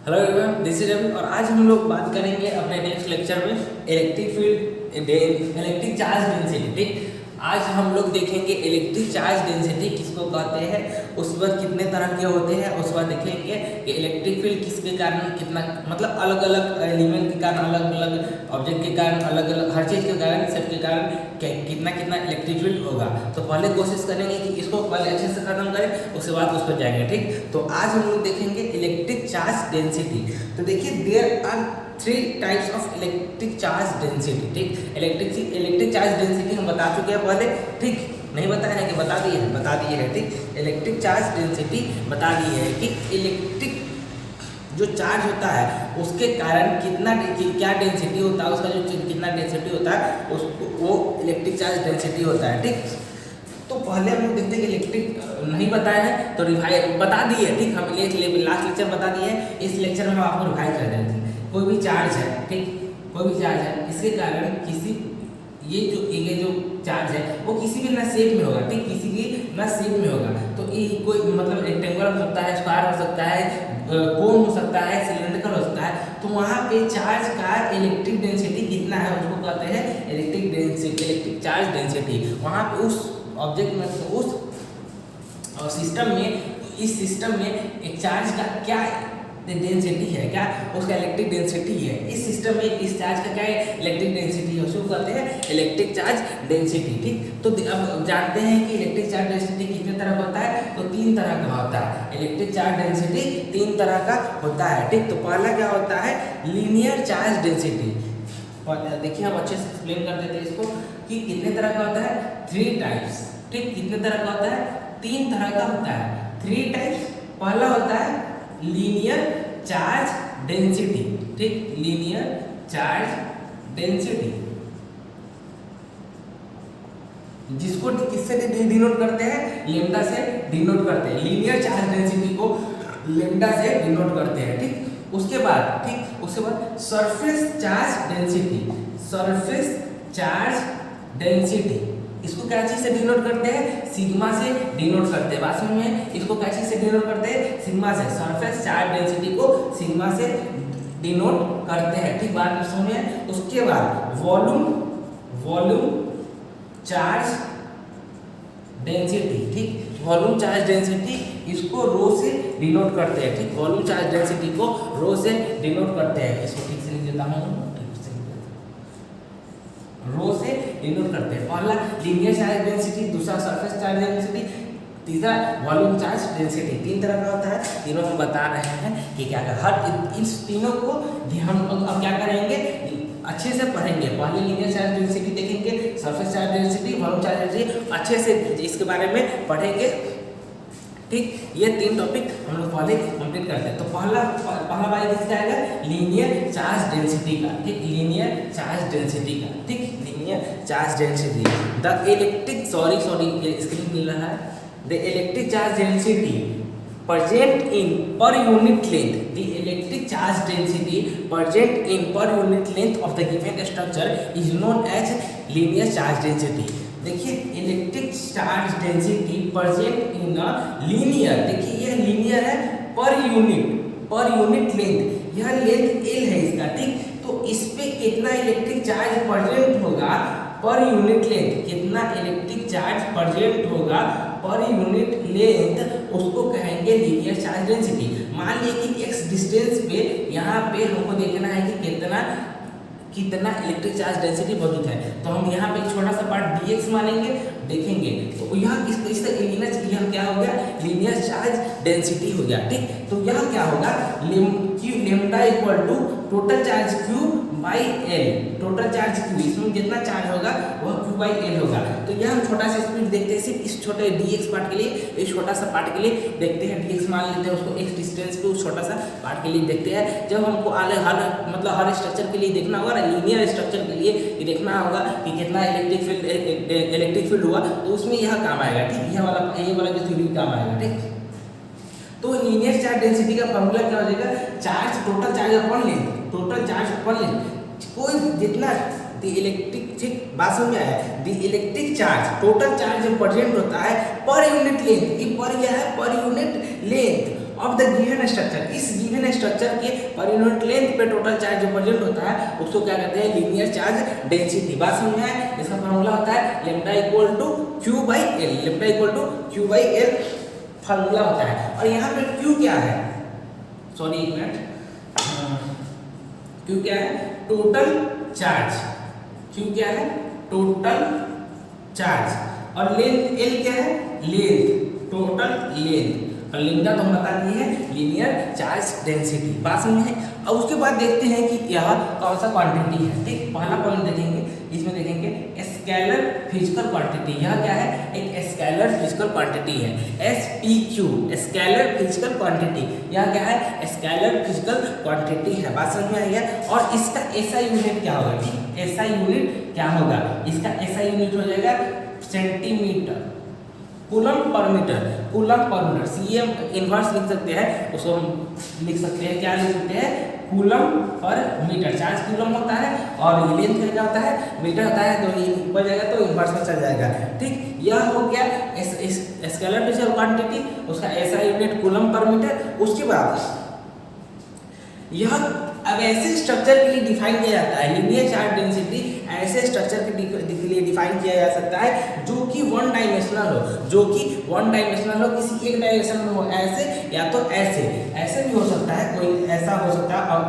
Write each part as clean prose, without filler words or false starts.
Hello everyone, this is Ravi और आज हम लोग बात करेंगे अपने नेक्स्ट लेक्चर में electric field electric charge density. ठीक, आज हम लोग देखेंगे इलेक्ट्रिक चार्ज डेंसिटी किसको कहते हैं, उसके बाद कितने तरह के होते हैं, उसके बाद देखेंगे कि इलेक्ट्रिक फील्ड किसके कारण कितना, मतलब अलग अलग एलिमेंट के कारण, अलग अलग ऑब्जेक्ट के कारण, अलग अलग हर चीज़ के कारण, सबके कारण कितना कितना इलेक्ट्रिक फील्ड होगा। तो पहले कोशिश करेंगे कि इसको पहले अच्छे से खत्म करें, उसके बाद उस पर जाएंगे। ठीक, तो आज हम लोग देखेंगे इलेक्ट्रिक चार्ज डेंसिटी। तो देखिए, there are 3 types of electric charge density. ठीक, इलेक्ट्रिक चार्ज डेंसिटी हम बता चुके हैं पहले। ठीक, नहीं बताया है कि बता दिए है। ठीक, इलेक्ट्रिक चार्ज डेंसिटी बता दी है कि इलेक्ट्रिक जो चार्ज होता है उसके कारण कितना क्या डेंसिटी होता है, उसका जो कितना डेंसिटी होता है उसको वो इलेक्ट्रिक चार्ज डेंसिटी होता है। ठीक, तो पहले हम लोग देखते हैं कि इलेक्ट्रिक नहीं बताया है तो रिवाइज बता दिए। ठीक, हम लास्ट लेक्चर बता दिए, इस लेक्चर में हम आपको रिवाइज कर देते हैं। कोई भी चार्ज है, ठीक, कोई भी चार्ज है, इसके कारण किसी ये जो चार्ज है वो किसी भी ना शेप में होगा। ठीक, किसी भी ना शेप में होगा। तो ये कोई मतलब रेक्टेंगुलर हो सकता है, स्क्वायर हो सकता है, कोन हो सकता है, सिलेंड्रिकल हो सकता है। तो वहाँ पे चार्ज का इलेक्ट्रिक डेंसिटी कितना है उसको कहते हैं इलेक्ट्रिक चार्ज डेंसिटी। वहाँ पे उस ऑब्जेक्ट में, उस सिस्टम में, इस सिस्टम में एक चार्ज का क्या डेंसिटी है, क्या उसका इलेक्ट्रिक डेंसिटी है, इस सिस्टम में इस चार्ज का क्या इलेक्ट्रिक डेंसिटी है, उसको कहते हैं इलेक्ट्रिक चार्ज डेंसिटी। ठीक, तो अब जानते हैं कि इलेक्ट्रिक चार्ज डेंसिटी कितने तरह का होता है, तो 3 तरह का होता है। इलेक्ट्रिक चार्ज डेंसिटी 3 तरह का होता है। ठीक, तो पहला क्या होता है, लीनियर चार्ज डेंसिटी। देखिए, हम अच्छे से एक्सप्लेन कर देते हैं इसको कि कितने तरह का होता है, 3 टाइप्स। ठीक, कितने तरह का होता है, 3 तरह का होता है, 3 टाइप्स। पहला होता है लीनियर चार्ज डेंसिटी। ठीक, लीनियर चार्ज डेंसिटी जिसको किससे डिनोट करते हैं, लेम्डा से डिनोट करते हैं। लीनियर चार्ज डेंसिटी को लेम्डा से डिनोट करते हैं। ठीक, उसके बाद surface charge density. Surface charge density इसको क्या चीज से डिनोट करते हैं, सिग्मा से डिनोट करते हैं। बात में इसको क्या चीज से डिनोट करते हैं, सिग्मा से। सरफेस चार्ज डेंसिटी को सिग्मा से डिनोट करते हैं। ठीक, बात में सुनिए। उसके बाद वॉल्यूम चार्ज डेंसिटी। ठीक, वॉल्यूम चार्ज डेंसिटी इसको रो से डिनोट करते हैं। ठीक, वॉल्यूम चार्ज डेंसिटी को रो से डिनोट करते हैं। इसको ठीक से लिख देता हूँ, रो से डिनोट करते हैं। पहला लीनियर चार्ज डेंसिटी, दूसरा सरफेस चार्ज डेंसिटी, तीसरा वॉल्यूम चार्ज डेंसिटी। 3 तरह का होता है। तीनों हम बता रहे हैं कि क्या हर इस तीनों को हम अब क्या करेंगे, अच्छे से पढ़ेंगे। पहले लीनियर चार्ज डेंसिटी देखेंगे, surface charge density, volume charge density, अच्छे से इसके बारे में पढ़ेंगे। ठीक, ये 3 टॉपिक हम लोग पहले कंप्लीट करते हैं। तो पहला वाला किसका आएगा, लीनियर चार्ज डेंसिटी का। ठीक, लीनियर चार्ज डेंसिटी का। ठीक, linear charge density the electric sorry screen मिल रहा है। The electric charge density present in per unit length, the electric charge density present in per unit length of the given structure is known as linear charge density। देखिए, electric charge density present in linear, देखिए यह linear है, per unit length, यह length L है इसका। ठीक, तो इस पे कितना इलेक्ट्रिक चार्ज प्रेजेंट होगा पर यूनिट लेंथ, कितना इलेक्ट्रिक चार्ज प्रेजेंट होगा पर यूनिट लेंथ, उसको कहेंगे लीनियर चार्ज डेंसिटी। मान लीजिए कि x डिस्टेंस पे यहाँ पे हमको देखना है कि कितना इलेक्ट्रिक चार्ज डेंसिटी मौजूद है। तो हम यहाँ पे एक छोटा सा पार्ट dx मानेंगे, देखेंगे तो यह क्या हो गया, लीनियर चार्ज डेंसिटी हो गया। ठीक, तो यह क्या होगा, lambda equal to total charge Q by L। Total charge Q, इसमें जितना चार्ज होगा वह Q बाई L होगा। तो यह हम छोटा सा स्पीड देखते हैं, सिर्फ इस छोटे dx पार्ट के लिए, इस छोटा सा पार्ट के लिए देखते हैं। dx मान लेते हैं उसको, x डिस्टेंस पे उस छोटा सा पार्ट के लिए देखते हैं। जब हमको हर स्ट्रक्चर के लिए देखना होगा ना, लीनियर स्ट्रक्चर के लिए ये देखना होगा कि कितना इलेक्ट्रिक फील्ड हुआ, तो उसमें यह काम आएगा। ठीक, ये वाला जो थ्योरी काम आएगा। ठीक, तो लीनियर चार्ज डेंसिटी का फॉर्मूला क्या हो जाएगा, charge total charge upon length, total charge upon length, कोई जितना इलेक्ट्रिक, ठीक, बात समझ में आया, the electric charge, total charge जो प्रेजेंट होता है पर यूनिट लेंथ, ये पर क्या है, per unit length of the given structure, इस गिवन गिवन स्ट्रक्चर के पर यूनिट लेंथ पे टोटल चार्ज जो प्रेजेंट होता है उसको क्या कहते हैं, लीनियर चार्ज डेंसिटी। बात समझ में आया? इसका फॉर्मूला होता है lambda equal to Q by L, lambda equal to Q by L formula होता है। और यहाँ पे क्यू क्या है, सॉरी एक मिनट, क्यू क्या है, टोटल चार्ज, क्यू क्या है, टोटल चार्ज, और लेंथ एल क्या है, लेंथ, टोटल लेंथ, और लैम्डा तो हम बता दिए हैं लीनियर चार्ज डेंसिटी। बात समझ में? अब उसके बाद देखते हैं कि यह कौन सा क्वांटिटी है। ठीक, पहला पॉइंट देखेंगे, इसमें देखेंगे स्केलर फिजिकल क्वांटिटी। यह क्या है, एक स्केलर फिजिकल क्वांटिटी है, SPQ, स्केलर फिजिकल क्वांटिटी। यह क्या है, स्केलर फिजिकल क्वांटिटी है। बात समझ में आई है? और इसका SI यूनिट क्या होगा, ठीक, SI यूनिट क्या होगा, इसका SI यूनिट हो जाएगा सेंटीमीटर, कूलम पर मीटर, कूलम पर मीटर। CM इनवर्स लिख सकते हैं, उसको हम लिख सकते हैं, क्या लिख सकते हैं, कूलम पर मीटर। चार्ज कूलम होता है और ये लेंथ क्या होता है, मीटर होता है, तो ये ऊपर जाएगा तो इनवर्स में चल जाएगा। ठीक, यह हो गया स्केलर फिजिकल क्वांटिटी, उसका SI यूनिट कूलम पर मीटर। उसके बाद यह अब ऐसे स्ट्रक्चर के लिए डिफाइन किया जाता है, लीनियर चार्ज डेंसिटी ऐसे स्ट्रक्चर के लिए डिफाइन किया जा सकता है जो कि वन डायमेंशनल हो, जो कि वन डायमेंशनल हो, किसी एक डायरेक्शन में हो, ऐसे या तो ऐसे, ऐसे भी हो सकता है, कोई ऐसा हो सकता है, और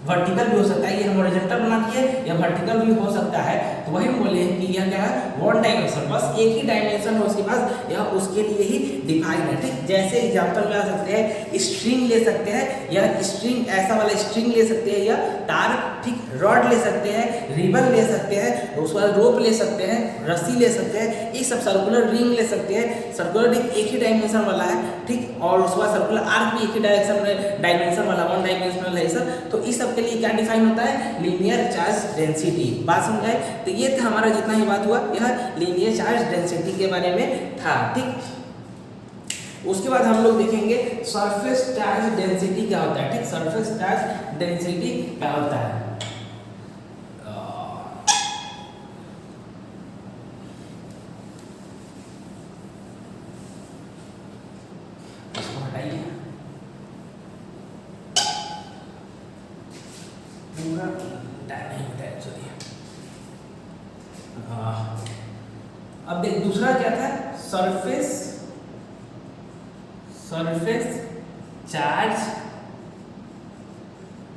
वर्टिकल भी हो सकता है, ये हम हॉरिजॉन्टल बना दिए, या वर्टिकल भी हो सकता है। तो वही हम बोले हैं कि यह क्या है, वन डायमेंशन, बस एक ही डायमेंशन हो उसके पास, यह उसके लिए ही डिफाइन है। ठीक, जैसे एग्जांपल में आ सकते हैं, स्ट्रिंग ले सकते हैं, या स्ट्रिंग ऐसा वाला स्ट्रिंग ले सकते हैं, या तार, ठीक, रॉड ले सकते हैं, रिबन ले सकते हैं, उसके बाद रोप ले सकते हैं, रस्सी ले सकते हैं, ये सब सर्कुलर रिंग ले सकते हैं। सर्कुलर रिंग एक ही डायमेंशन वाला है, ठीक, और उसके बाद सर्कुलर आर्क भी एक ही डायमेंशन वाला, वन डायमेंशनल है सब। तो इस सब के लिए क्या डिफाइन होता है, लीनियर चार्ज डेंसिटी। बात समझाए? तो ये था हमारा जितना ही बात हुआ, यह लीनियर चार्ज डेंसिटी के बारे में था। ठीक, उसके बाद हम लोग देखेंगे सरफेस चार्ज डेंसिटी क्या होता है। ठीक, सरफेस चार्ज डेंसिटी क्या होता है। अब देख, दूसरा क्या था, surface charge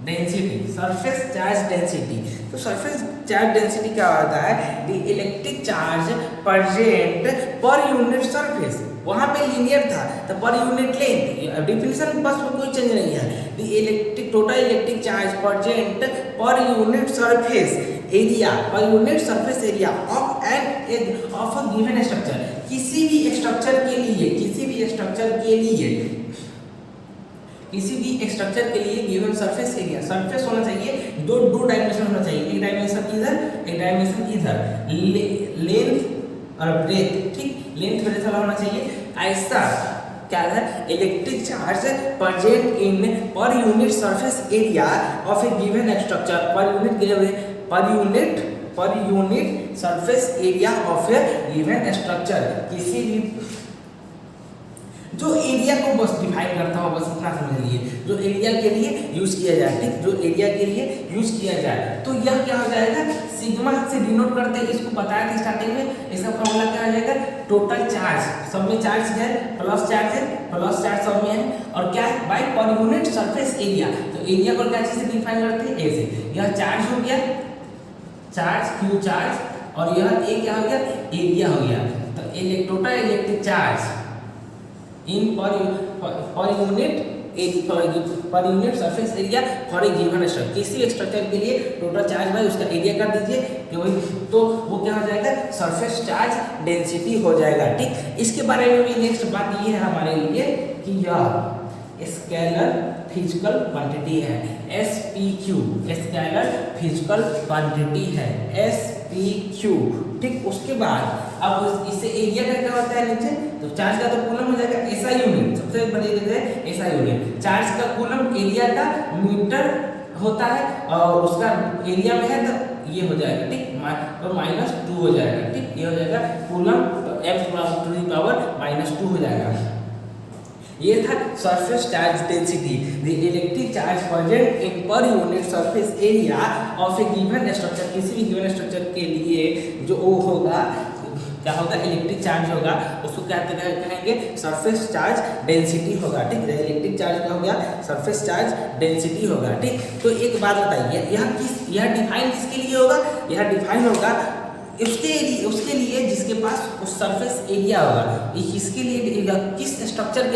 density, surface charge density. तो सरफेस चार्ज डेंसिटी क्या होता है, the electric charge present per unit surface. वहां पे लीनियर था तो पर यूनिट लेंथ, डिफिनेशन बस में कोई चेंज नहीं है। The electric total electric charge present per unit surface area, per unit surface area of an of a given structure. किसी भी स्ट्रक्चर के लिए, किसी भी स्ट्रक्चर के लिए, किसी भी स्ट्रक्चर के लिए गिवन सरफेस एरिया, सरफेस होना चाहिए, दो डायमेंशन होना चाहिए, एक डायमेंशन इधर, एक डायमेंशन इधर, लेंथ और ब्रेथ। ठीक, लेंथ ब्रेथ वाला होना चाहिए। ऐसा क्या है, electric charge present in per unit surface area of a given structure, पर unit surface area of a given structure. किसी भी जो एरिया को बस डिफाइन करता हो, बस इतना समझ लीजिए, जो एरिया के लिए यूज किया जाए। ठीक, जो एरिया के लिए यूज किया जाए, तो यह क्या हो जाएगा, सिग्मा से डिनोट करते हैं। इसको बताया था स्टार्टिंग में, इसका फॉर्मूला क्या हो जाएगा, टोटल चार्ज, सब में चार्ज है, प्लस चार्ज सब में है, और क्या है, by per unit surface area. तो एरिया को क्या चीज से डिफाइन करते हैं, ए से। यह चार्ज हो गया, चार्ज क्यू चार्ज, और यह ए क्या हो गया, एरिया हो गया। तो total electric charge in per unit surface area for a given structure. किसी स्ट्रक्चर के लिए टोटल चार्ज बाय उसका एरिया कर दीजिए कि वही, तो वो क्या हो जाएगा, सरफेस चार्ज डेंसिटी हो जाएगा। ठीक, इसके बारे में भी नेक्स्ट बात ये है हमारे लिए कि यह स्केलर फिजिकल क्वांटिटी है, SPQ, स्केलर फिजिकल क्वांटिटी है, SPQ। ठीक, उसके बाद अब इससे एरिया का क्या होता है नीचे, तो चार्ज का तो कूलम हो जाएगा, SI यूनिट, सबसे बड़ी चीज है SI यूनिट। चार्ज का कूलम एरिया का मीटर होता है, और उसका एरिया में है तो ये हो जाएगा। ठीक, तो -2 हो जाएगा। ठीक, ये हो जाएगा कूलम, तो F टू द पावर -2 हो जाएगा। ये था surface charge density, the electric charge present in per unit surface area of a given structure. किसी भी गिवन स्ट्रक्चर के लिए जो वो होगा, क्या होगा, इलेक्ट्रिक चार्ज होगा, उसको क्या कहेंगे, सरफेस चार्ज डेंसिटी होगा। ठीक है, इलेक्ट्रिक चार्ज क्या हो गया, सरफेस चार्ज डेंसिटी होगा। ठीक, तो एक बात बताइए, यह डिफाइन किसके लिए होगा, यह डिफाइन होगा उसके लिए जिसके पास उस सरफेस एरिया होगा। इसके लिए किस स्ट्रक्चर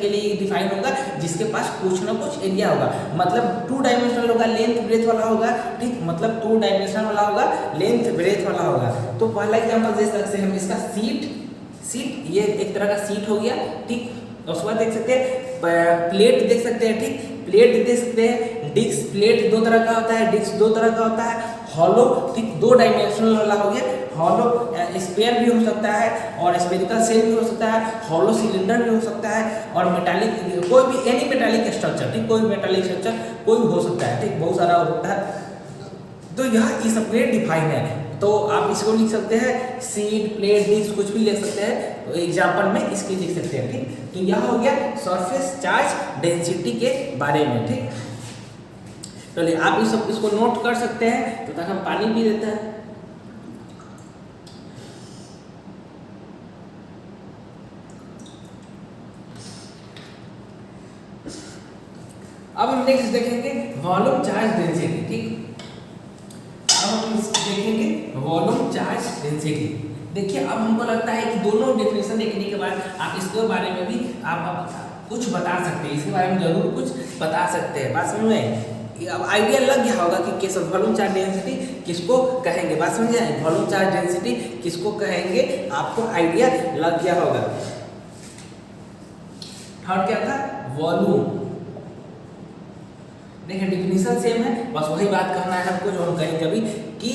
के लिए डिफाइन होगा, जिसके पास कुछ ना कुछ एरिया होगा, मतलब 2 डायमेंशनल होगा, लेंथ ब्रेथ वाला होगा। ठीक, मतलब 2 डायमेंशनल वाला होगा, लेंथ ब्रेथ वाला होगा। तो पहला एग्जांपल दे सकते हैं हम इसका, सीट ये एक तरह का सीट हो गया। ठीक, उसके बाद देख सकते हैं प्लेट देख सकते हैं। ठीक, प्लेट देख सकते हैं, डिस्क प्लेट 2 तरह का होता है, डिस्क 2 तरह का होता है, हॉलो, ठीक, 2 डायमेंशनल वाला हो गया, हॉलो स्फीयर भी हो सकता है और स्फेरिकल शेल भी हो सकता है, हॉलो सिलेंडर भी हो सकता है, और मेटालिक कोई भी एनी मेटालिक स्ट्रक्चर। ठीक, कोई मेटालिक स्ट्रक्चर कोई भी हो सकता है। ठीक, बहुत सारा होता है। तो यह इस अपने डिफाइन है, तो आप इसको लिख सकते हैं सीट, प्लेट, डिस्क, कुछ भी ले सकते हैं, तो एग्जाम्पल में इसके लिख सकते हैं। ठीक, तो यह हो गया सरफेस चार्ज डेंसिटी के बारे में। ठीक, चलिए आप इसको नोट कर सकते हैं, तो तक हम पानी पी लेते हैं। अब हम नेक्स्ट देखेंगे वॉल्यूम चार्ज डेंसिटी। ठीक, अब हम देखेंगे वॉल्यूम चार्ज डेंसिटी। देखिए, अब हमको लगता है कि दोनों डेफिनेशन देखने के बाद आप इसके बारे में भी आप कुछ बता सकते हैं, इसके बारे में जरूर कुछ बता सकते हैं। बात समझ में, अब आइडिया लग गया होगा कि कैसे वॉल्यूम चार्ज डेंसिटी किसको कहेंगे। बात समझ आए, वॉल्यूम चार्ज डेंसिटी किसको कहेंगे, आपको आइडिया लग गया होगा। थर्ड क्या था, वॉल्यूम। देखिए डिफिनीशन सेम है, बस वही बात कहना है हमको जो हम कहेंगे अभी, कि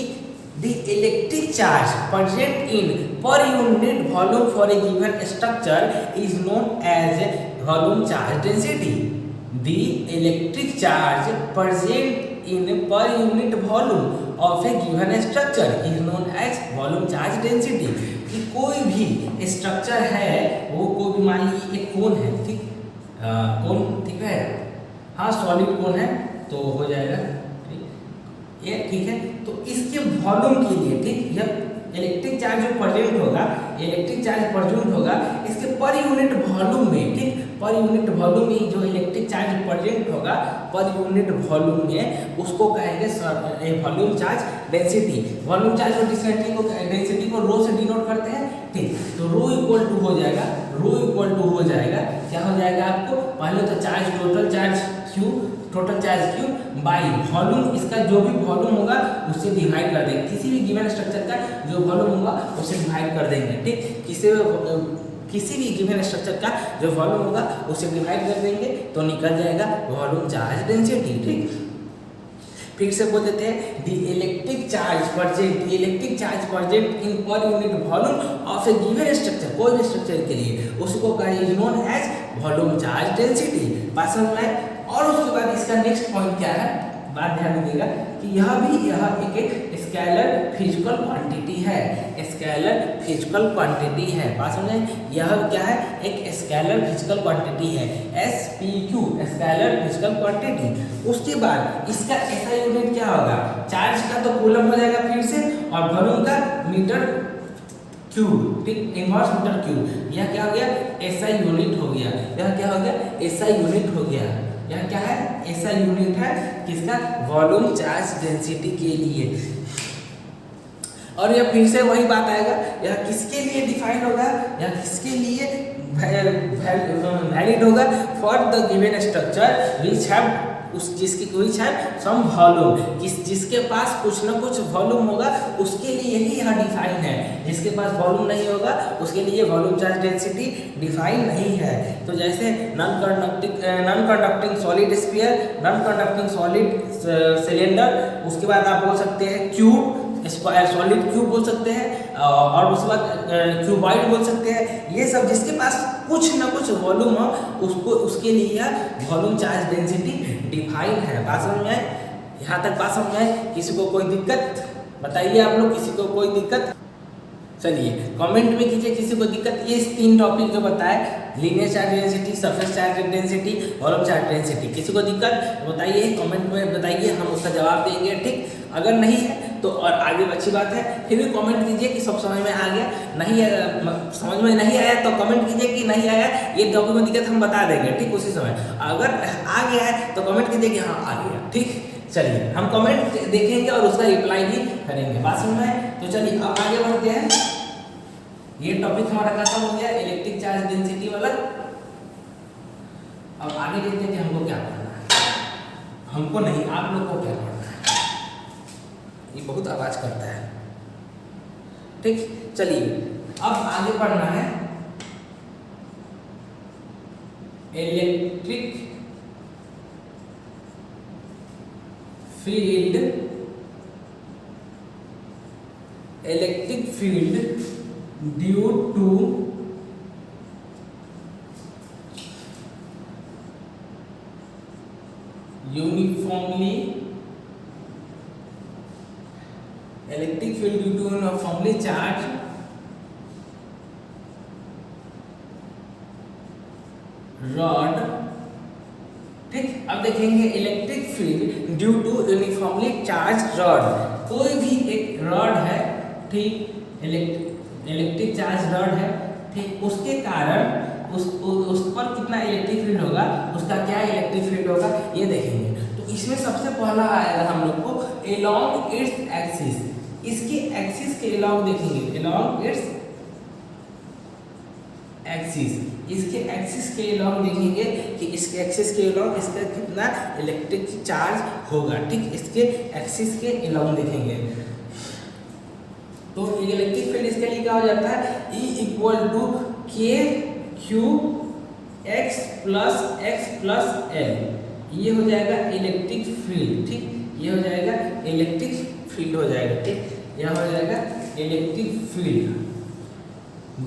the electric charge present in per unit volume for a given structure is known as volume charge density. The electric charge present in per unit volume of a given structure is known as volume charge density। कि कोई भी structure है, वो कोई भी, मान लीजिए एक कोन है, ठीक, कोन, ठीक है, हाँ सॉलिड कोन है, तो हो जाएगा। ठीक, ये ठीक है, तो इसके वॉल्यूम के लिए, ठीक, यह इलेक्ट्रिक चार्ज जो प्रेजेंट होगा, इलेक्ट्रिक चार्ज प्रेजेंट होगा इसके पर यूनिट वॉल्यूम में। ठीक, पर यूनिट वॉल्यूम में जो इलेक्ट्रिक चार्ज प्रेजेंट होगा पर यूनिट वॉल्यूम में, उसको कहेंगे volume charge density. Volume charge density को रो से डिनोट करते हैं। ठीक, तो रो इक्वल टू हो जाएगा, क्या हो जाएगा आपको, पहले तो charge, total charge Q by volume, इसका जो भी वॉल्यूम होगा उससे डिवाइड कर देंगे। किसी भी गिवन स्ट्रक्चर का जो वॉल्यूम होगा उससे डिवाइड कर देंगे। ठीक, किसी भी गिवन स्ट्रक्चर का जो वॉल्यूम होगा उसे डिवाइड कर देंगे, तो निकल जाएगा वॉल्यूम चार्ज डेंसिटी। ठीक, फिर से बोल देते हैं, the electric charge present in per unit volume of a given structure, कोई भी स्ट्रक्चर के लिए, उसको कहेंगे known as volume charge density. बात समझ में आए। और उसके बाद इसका नेक्स्ट पॉइंट क्या है, बात ध्यान दीजिएगा कि यह एक स्केलर फिजिकल क्वांटिटी है, स्केलर फिजिकल क्वांटिटी है। बात समझें, यह क्या है, एक स्केलर फिजिकल क्वांटिटी है, SPQ, स्केलर फिजिकल क्वांटिटी। उसके बाद इसका SI यूनिट क्या होगा, चार्ज का तो कूलम हो जाएगा फिर से, और वॉल्यूम का मीटर क्यूब। ठीक, इनवर्स मीटर क्यूब। यह क्या हो गया, SI यूनिट हो गया। यह क्या हो गया, SI यूनिट हो गया। यह क्या है, SI यूनिट है किसका, वॉल्यूम चार्ज डेंसिटी के लिए। और यह फिर से वही बात आएगा, यह किसके लिए डिफाइन होगा, यह किसके लिए वैलिड होगा, for the given structure which have some volume, जिसके पास कुछ ना कुछ वॉल्यूम होगा उसके लिए ही यह डिफाइन है। जिसके पास वॉल्यूम नहीं होगा उसके लिए वॉल्यूम चार्ज डेंसिटी डिफाइन नहीं है। तो जैसे non conducting solid sphere, non conducting solid cylinder, उसके बाद आप बोल सकते हैं क्यूब, सॉलिड क्यूब बोल सकते हैं, और उसके बाद क्यूबॉइड बोल सकते हैं। ये सब जिसके पास कुछ ना कुछ वॉल्यूम हो उसके लिए वॉल्यूम चार्ज डेंसिटी डिफाइन है। बात समझ में आए, यहाँ तक बात समझ में आए। किसी को कोई दिक्कत बताइए, आप लोग, किसी को कोई दिक्कत। चलिए कमेंट में कीजिए किसी को दिक्कत, ये 3 टॉपिक जो बताए, linear charge density, surface charge density, volume charge density, किसी को दिक्कत बताइए, कमेंट में बताइए, हम उसका जवाब देंगे। ठीक, अगर नहीं है तो और आगे अच्छी बात है, फिर भी कमेंट कीजिए कि सब समझ में आ गया, नहीं समझ में नहीं आया तो कमेंट कीजिए कि नहीं आया, ये टॉपिक में दिक्कत हम बता देंगे। ठीक, उसी समय अगर आ गया है तो कमेंट कीजिए कि हाँ आ गया। ठीक, चलिए हम कमेंट देखेंगे और उसका रिप्लाई भी करेंगे, बात समझ में आए? तो चलिए अब आगे बढ़ते हैं। ये टॉपिक हमारा खत्म हो गया इलेक्ट्रिक चार्ज डेंसिटी वाला। अब आगे देखते हैं कि हमको क्या करना है, हमको नहीं आप लोग को क्या करना है। ये बहुत आवाज करता है। ठीक, चलिए अब आगे बढ़ना है electric field, electric field due to uniformly, electric field due to uniformly charge rod. ठीक, अब देखेंगे electric field due to uniformly charge rod. कोई भी एक रॉड है, ठीक, इलेक्ट्रिक चार्ज रॉड है, ठीक, उसके कारण उस पर कितना इलेक्ट्रिक फील्ड होगा, उसका क्या इलेक्ट्रिक फील्ड होगा ये देखेंगे। तो इसमें सबसे पहला आएगा हम लोग को along इट्स एक्सिस, इसके एक्सिस के along देखेंगे, along इट्स एक्सिस, इसके एक्सिस के along देखेंगे कि इसके एक्सिस के along इसका कितना इलेक्ट्रिक चार्ज होगा। ठीक, इसके एक्सिस के along देखेंगे तो इलेक्ट्रिक फील्ड इसके लिए क्या हो जाता है, E इक्वल टू के क्यू एक्स प्लस एल, ये हो जाएगा इलेक्ट्रिक फील्ड। ठीक, ये हो जाएगा इलेक्ट्रिक फील्ड हो जाएगा। ठीक, यह हो जाएगा electric field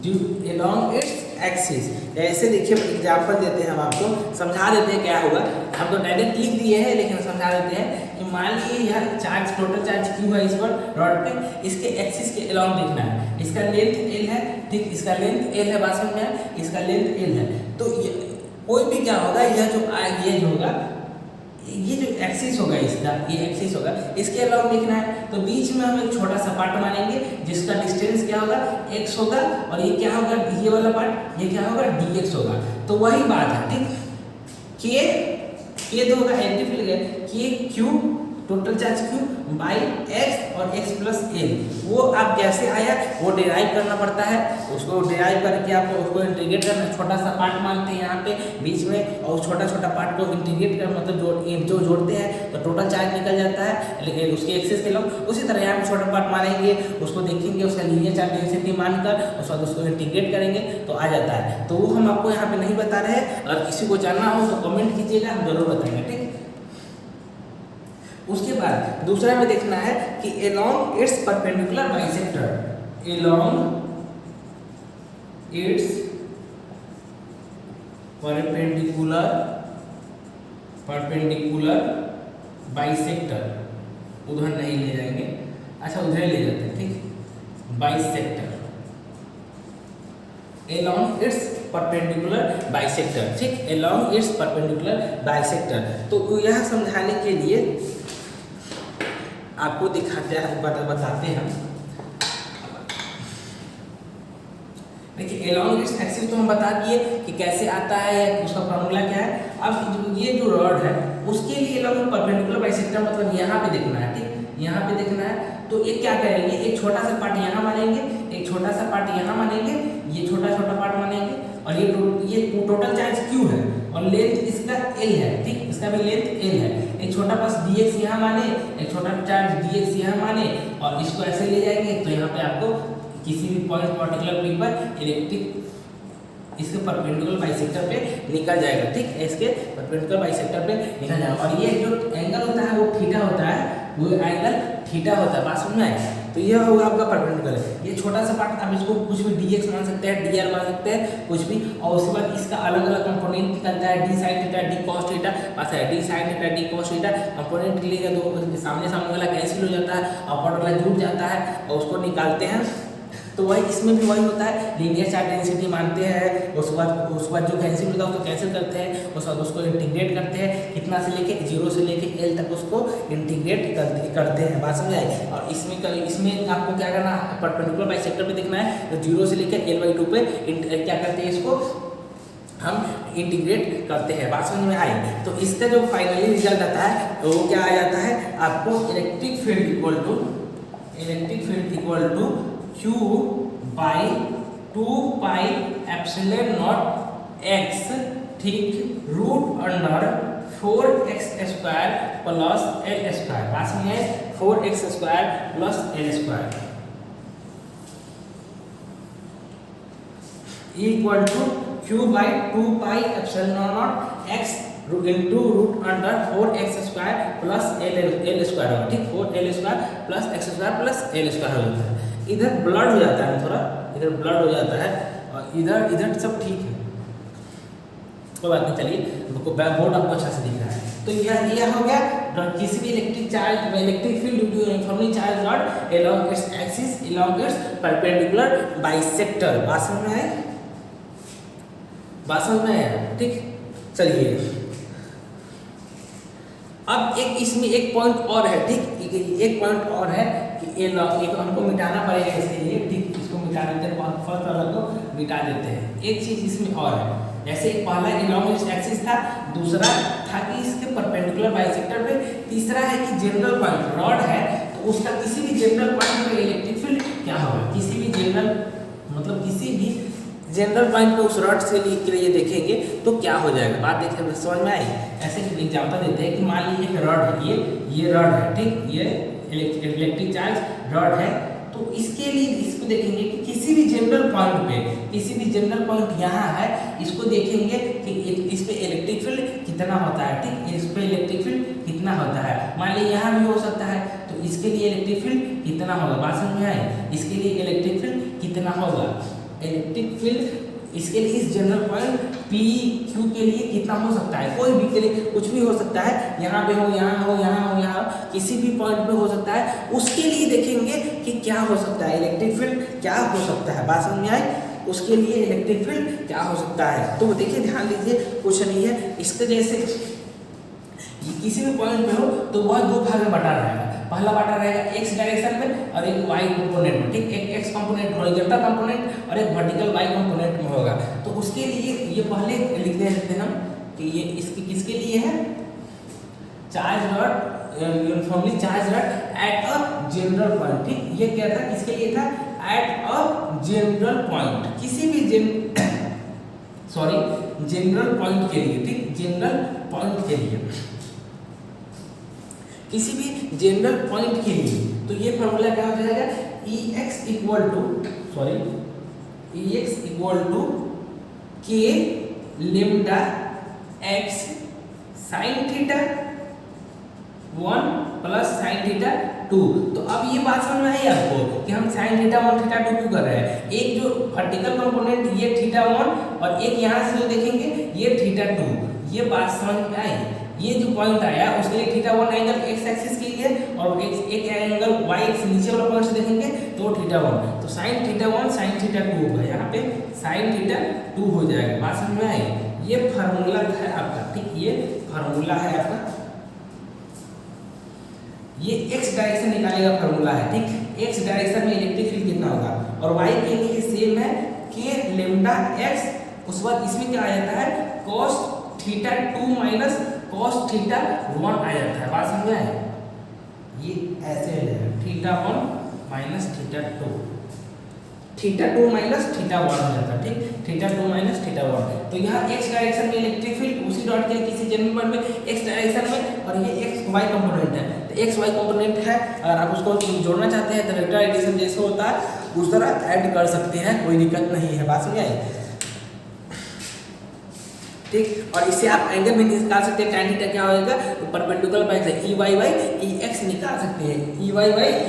due along its axis. ऐसे देखिए एग्जाम्पल देते हैं, हम आपको समझा देते हैं क्या होगा। हम तो डायरेक्ट लिख दिए हैं लेकिन समझा देते हैं कि मान लीजिए यह चार्ज, टोटल चार्ज क्यू है इस पर रॉड पे, इसके एक्सिस के अलोंग देखना है, इसका लेंथ एल है। ठीक, इसका लेंथ एल है, बात में इसका लेंथ एल है। तो कोई भी क्या होगा, यह जो ये होगा, ये जो एक्सिस होगा इसका, ये एक्सिस होगा, इसके अलावा देखना है तो बीच में हम एक छोटा सा पार्ट मानेंगे जिसका डिस्टेंस क्या होगा, x होगा, और ये क्या होगा, ये वाला पार्ट, ये क्या होगा, dx होगा। तो वही बात है। ठीक, के तो होगा इलेक्ट्रिक फील्ड, के Q total charge Q by x और एक्स प्लस एल, वो आप जैसे आया वो डिराइव करना पड़ता है, उसको डिराइव करके आपको उसको इंटीग्रेट करना, छोटा सा पार्ट मानते हैं यहाँ पे बीच में, और छोटा छोटा पार्ट को इंटीग्रेट कर मतलब जो जोड़ते हैं तो टोटल चार्ज निकल जाता है, लेकिन उसके एक्सेस के लोग उसी तरह यहाँ पे छोटा पार्ट मानेंगे, उसको देखेंगे, उसका लीनियर चार्ज डेंसिटी मानकर उसके बाद उसको इंटीग्रेट करेंगे तो आ जाता है। तो वो हम आपको यहाँ पे नहीं बता रहे हैं, अगर किसी को जानना हो तो कमेंट कीजिएगा, हम जरूर बताएंगे। ठीक, उसके बाद दूसरा में देखना है कि along its perpendicular bisector, along its perpendicular bisector, उधर नहीं ले जाएंगे, अच्छा उधर ले जाते हैं। ठीक, bisector, along its perpendicular bisector। ठीक, along its perpendicular bisector। तो यह समझाने के लिए आपको दिखाते हैं, बताते हैं। देखिए along its एक्सिस तो हम बता दिए कि कैसे आता है या उसका फॉर्मूला क्या है। अब ये जो रॉड है उसके लिए along परपेंडिकुलर बाइसेक्टर मतलब यहाँ पे देखना है। ठीक, यहाँ पे देखना है तो ये क्या करेंगे, एक छोटा सा पार्ट यहाँ मानेंगे, एक छोटा सा पार्ट यहाँ मानेंगे, ये छोटा छोटा पार्ट मानेंगे, और ये टोटल चार्ज क्यू है और लेंथ इसका एल है। ठीक, इसका भी लेंथ एल है, एक छोटा पास dx यहाँ माने, एक छोटा चार्ज dx यहाँ माने, और इसको ऐसे ले जाएंगे तो यहाँ पे आपको किसी भी पॉइंट पर्टिकुलर पी पर इलेक्ट्रिक इसके परपेंडिकुलर बाइसेक्टर पे निकल जाएगा। ठीक, इसके परपेंडिकुलर बाइसेक्टर पे निकल जाएगा, और ये जो एंगल होता है वो थीटा होता है, वो एंगल थीटा होता है, बात समझ में आए। तो यह होगा आपका परपेंडिकुलर। ये छोटा सा पार्ट आप इसको कुछ भी dx मान सकते हैं, dr मान सकते हैं, कुछ भी, और उसके बाद इसका अलग अलग कंपोनेंट निकलता है, d sin theta, d cos theta, बस है d sin theta, d cos theta. Component लेगा तो सामने वाला कैंसिल हो जाता है, अपर वाला जुड़ जाता है और उसको निकालते हैं तो वही इसमें भी वही होता है, लीनियर चार्ज डेंसिटी मानते हैं, उसके बाद जो कैंसिल होता है उसको कैंसिल करते हैं, उसके बाद उसको इंटीग्रेट करते हैं, कितना से लेके 0 से लेके L तक उसको इंटीग्रेट करते हैं। बात समझ आई। और इसमें आपको क्या करना, परपेंडिकुलर बाइसेक्टर पे देखना है, तो 0 से लेकर L/2 पे क्या करते हैं, इसको हम इंटीग्रेट करते हैं। बात समझ में आई। तो इसका जो फाइनली रिजल्ट आता है वो क्या आ जाता है आपको, electric field equal to Q by 2πε0 x, ठीक, root under 4x² plus L²। बात समझ में 4x² plus L² equal to Q by 2πε0 x into root under 4x² plus L², ठीक, 4L² plus x² plus L² हो जाता है। इधर blood हो जाता है थोड़ा, इधर ब्लड हो जाता है और इधर सब ठीक है, कोई बात नहीं। चलिए बोर्ड आपको अच्छा से दिख रहा है। तो यह हो गया किसी भी electric field due to uniformly charge rod along its axis along its perpendicular bisector. बात समझ में आया, ठीक। चलिए अब इसमें एक पॉइंट और है, ठीक, एक पॉइंट और है कि एक हमको मिटाना पड़ेगा इसके लिए, ठीक, इसको मिटा देते हैं, फर्स्ट वाला को मिटा देते हैं। एक चीज इसमें और है, जैसे पहला अलोंग इट्स एक्सिस था, दूसरा था कि इसके परपेंडिकुलर बाइसेक्टर पे, तीसरा है कि जनरल पॉइंट रॉड है तो उसका किसी भी जनरल पॉइंट पे इलेक्ट्रिक फील्ड क्या होगा, किसी भी जनरल पॉइंट पे उस रॉड से के लिए देखेंगे तो क्या हो जाएगा। बात देखिए समझ में आई। ऐसे एग्जांपल देते हैं कि मान लीजिए एक रॉड है, ये रॉड है, ठीक, ये इलेक्ट्रिक चार्ज रॉड है। तो इसके लिए इसको देखेंगे कि किसी भी जनरल पॉइंट यहाँ है, इसको देखेंगे कि इस पे इलेक्ट्रिक फील्ड कितना होता है, ठीक, इस पे इलेक्ट्रिक फील्ड कितना होता है। मान लीजिए यहाँ भी हो सकता है, तो इसके लिए इलेक्ट्रिक फील्ड कितना होगा। बात समझ में आई। इसके लिए इलेक्ट्रिक फील्ड कितना होगा, इलेक्ट्रिक फील्ड इसके लिए इस जनरल पॉइंट PQ के लिए कितना हो सकता है, कोई भी के लिए कुछ भी हो सकता है, यहाँ पे हो, यहाँ किसी भी पॉइंट पे हो सकता है। उसके लिए देखेंगे कि क्या हो सकता है, इलेक्ट्रिक फील्ड क्या हो सकता है। बात समझ में आई। उसके लिए इलेक्ट्रिक फील्ड क्या हो सकता है। तो देखिए ध्यान दीजिए, कुछ नहीं है, इसके जैसे किसी भी पॉइंट पे हो तो वह दो भाग में बटा रहेगा। पहला बाटा रहेगा x डायरेक्शन में और एक y कंपोनेंट में, ठीक, एक x कंपोनेंट हॉरिजॉन्टल कंपोनेंट और एक वर्टिकल y कंपोनेंट में होगा। तो उसके लिए ये पहले लिख देते हैं हम कि ये किसके लिए है, charge rod, uniformly charge rod at a general point, ठीक। ये क्या था, किसके लिए था, एट अ जनरल पॉइंट, किसी भी जनरल पॉइंट के लिए, ठीक, जनरल पॉइंट के लिए, किसी भी जनरल पॉइंट के लिए। तो ये फॉर्मूला क्या हो जाएगा, Ex इक्वल टू k लेम्डा x sine theta 1 plus sine theta 2। तो अब ये बात समझ में आई आपको कि हम साइन थीटा 1 थीटा 2 क्यों कर रहे हैं। एक जो वर्टिकल कंपोनेंट ये थीटा 1 और एक यहाँ से जो देखेंगे ये थीटा 2, ये बात समझ में आई। ये जो पॉइंट आया उसके लिए थीटा 1 एंगल x एक्सिस के लिए और एक एंगल y एक्सिस नीचे वाला पॉइंट से देखेंगे तो थीटा 1, तो साइन थीटा 1 साइन थीटा 2 होगा, यहाँ पे साइन थीटा 2 हो जाएगा। बात समझ में आई। ये फार्मूला है आपका, ठीक, ये फार्मूला है आपका, ये x डायरेक्शन निकालेगा फार्मूला है, ठीक। x डायरेक्शन में इलेक्ट्रिक फील्ड कितना होगा और y के लिए सेम है k लेम्डा x। उस बाद इसमें क्या आ जाता है, cos theta 2 minus cos theta 1 आ जाता है। बात समझ में, ये ऐसे है theta 1 minus theta 2, theta 2 minus theta 1 हो जाता है, ठीक, थीटा 2 माइनस थीटा 1। तो यहाँ x डायरेक्शन में इलेक्ट्रिक फील्ड उसी डॉट के किसी जनरल पॉइंट में x डायरेक्शन में, और ये x y कंपोनेंट है, तो x y कंपोनेंट है। अगर आप उसको जोड़ना चाहते हैं तो वेक्टर एडिशन जैसे होता है उस तरह ऐड कर सकते हैं, कोई दिक्कत नहीं है। बात समझ आई, ठीक। और इससे आप एंगल भी निकाल सकते हैं, tan थीटा क्या होगा, परपेंडिकुलर बाई से Ex निकाल सकते हैं,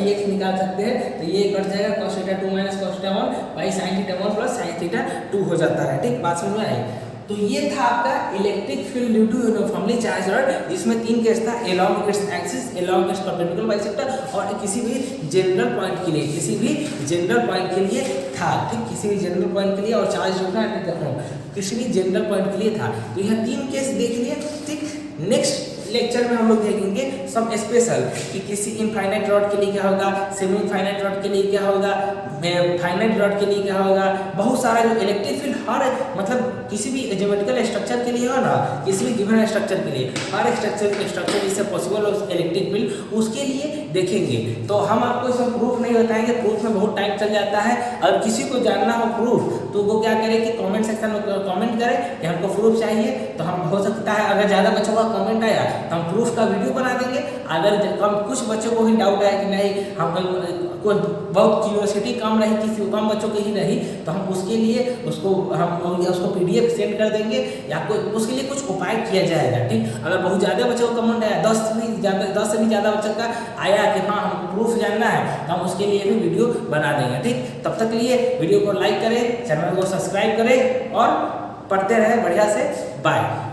Ex निकाल सकते हैं। तो ये कट जाएगा cos theta 2 minus cos theta 1 by sin theta 1 plus sin theta 2 हो जाता है, ठीक। बात समझ में आई। तो ये था आपका electric field due to uniformly charge rod, जिसमें 3 केस था, along its axis, along its perpendicular bisector और किसी भी जनरल पॉइंट के लिए, किसी भी जनरल पॉइंट के लिए था, ठीक, किसी भी जनरल पॉइंट के लिए और चार्ज किसी भी जनरल पॉइंट के लिए था। तो यह 3 केस देख लिए, ठीक। नेक्स्ट लेक्चर में हम लोग देखेंगे सम स्पेशल कि किसी इनफाइनाइट रॉड के लिए क्या होगा, सेमी इनफाइनाइट रॉड के लिए क्या होगा, फाइनाइट रॉड के लिए क्या होगा, बहुत सारा जो इलेक्ट्रिक फील्ड हर मतलब किसी भी ज्योमेट्रिकल स्ट्रक्चर के लिए हो ना, किसी भी गिवन स्ट्रक्चर के लिए, हर स्ट्रक्चर जिससे पॉसिबल हो इलेक्ट्रिक फील्ड, उसके लिए देखेंगे। तो हम आपको इसमें प्रूफ नहीं बताएंगे, प्रूफ में बहुत टाइम चल जाता है। अगर किसी को जानना हो प्रूफ तो वो क्या करे कि कमेंट सेक्शन में कमेंट करे कि हमको प्रूफ चाहिए, तो हम हो सकता है अगर ज़्यादा बच्चों का कमेंट आया तो हम प्रूफ का वीडियो बना देंगे। अगर कम कुछ बच्चों को ही डाउट है कि नहीं हम कोई बहुत क्यूरियोसिटी कम रही, किसी कम बच्चों की ही रही, तो हम उसके लिए उसको PDF सेंड कर देंगे या कोई उसके लिए कुछ उपाय किया जाएगा, ठीक। अगर बहुत ज़्यादा बच्चों का कमेंट आया, 10 से भी ज़्यादा बच्चों का आया कि हाँ हम प्रूफ जानना है, तो हम उसके लिए भी वीडियो बना देंगे, ठीक। तब तक लिए वीडियो को लाइक करें, चैनल को सब्सक्राइब करें और पढ़ते रहें बढ़िया से। बाय।